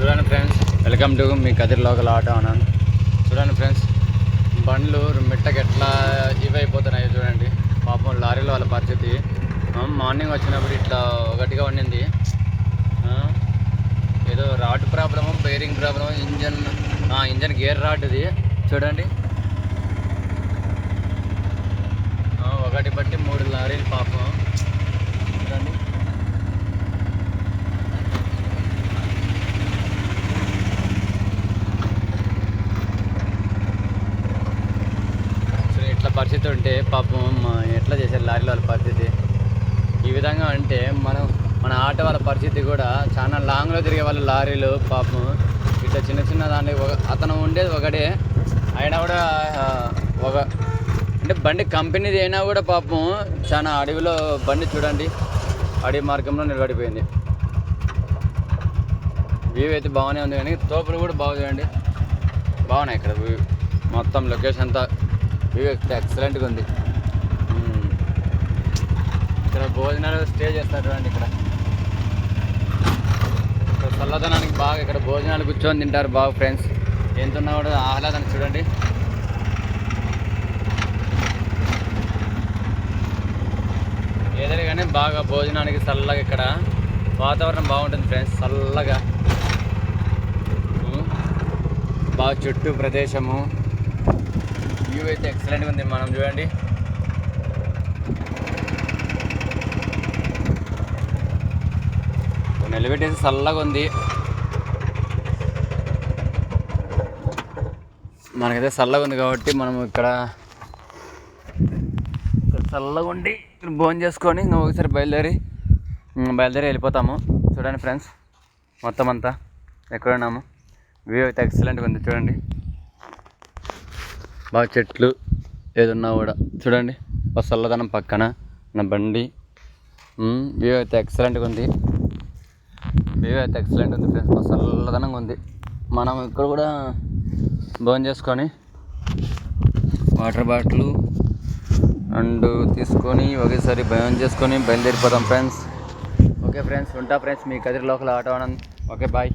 చూడండి friends, welcome to me Kadiri local auto అన్నాను. చూడండి ఫ్రెండ్స్, బండ్లు మిట్టకి ఎట్లా ఇవైపోతున్నాయి చూడండి. పాపం లారీలో వాళ్ళ పరిస్థితి. మార్నింగ్ వచ్చినప్పుడు ఇట్లా ఒకటిగా ఉండింది. ఏదో rod problem, bearing problem, engine gear rod ఇది చూడండి. ఒకటి బట్టి 3 లారీలు పాపం చూడండి. ఇట్లా పరిస్థితి ఉంటే పాపం ఎట్లా చేశారు లారీల వాళ్ళ పరిస్థితి. ఈ విధంగా అంటే మన ఆటో వాళ్ళ పరిస్థితి కూడా చాలా లాంగ్లో తిరిగే వాళ్ళు లారీలు పాపం ఇట్లా చిన్న చిన్న దాన్ని అతను ఉండేది ఒకటే అయినా కూడా అంటే బండి కంపెనీది అయినా కూడా పాపం చాలా అడవిలో బండి చూడండి, అడవి మార్గంలో నిలబడిపోయింది. వ్యూ అయితే బాగానే ఉంది కానీ తోపులు కూడా బాగా చూడండి, బాగున్నాయి. ఇక్కడ వ్యూ మొత్తం లొకేషన్ అంతా వ్యూ ఎక్సలెంట్గా ఉంది. ఇక్కడ భోజనాలు స్టే చేస్తారు చూడండి. ఇక్కడ చల్లదనానికి బాగా ఇక్కడ భోజనాలు కూర్చొని తింటారు బాగా ఫ్రెండ్స్. ఎంతున్నా కూడా ఆహ్లాదాన్ని చూడండి. ఏదైనా కానీ బాగా భోజనానికి చల్లగా ఇక్కడ వాతావరణం బాగుంటుంది ఫ్రెండ్స్. చల్లగా బాగా చుట్టూ ప్రదేశము వ్యూ అయితే ఎక్సలెంట్గా ఉంది. మనం చూడండి, నిలబెట్టేసి చల్లగా ఉంది. మనకైతే చల్లగా ఉంది కాబట్టి మనం ఇక్కడ చల్లగా ఉండి భోజనం చేసుకొని ఇంకా ఒకసారి బయలుదేరి వెళ్ళిపోతాము. చూడండి ఫ్రెండ్స్, మొత్తం అంతా ఎక్కడున్నాము. వ్యూ అయితే ఎక్సలెంట్గా ఉంది చూడండి. బాగా చెట్లు ఏదన్నా కూడా చూడండి, ఒక చల్లదనం పక్కన నా బండి. వ్యూ అయితే ఎక్సలెంట్గా ఉంది. వ్యూ అయితే ఎక్సలెంట్ ఉంది ఫ్రెండ్స్, బాగా చల్లదనంగా ఉంది. మనం ఇక్కడ కూడా భోజనం చేసుకొని వాటర్ బాటిల్ అండ్ తీసుకొని ఒకేసారి భోజనం చేసుకొని బయలుదేరిపోతాం ఫ్రెండ్స్. ఓకే ఫ్రెండ్స్, ఉంటా ఫ్రెండ్స్. మీ Kadiri local auto Anand. Okay bye.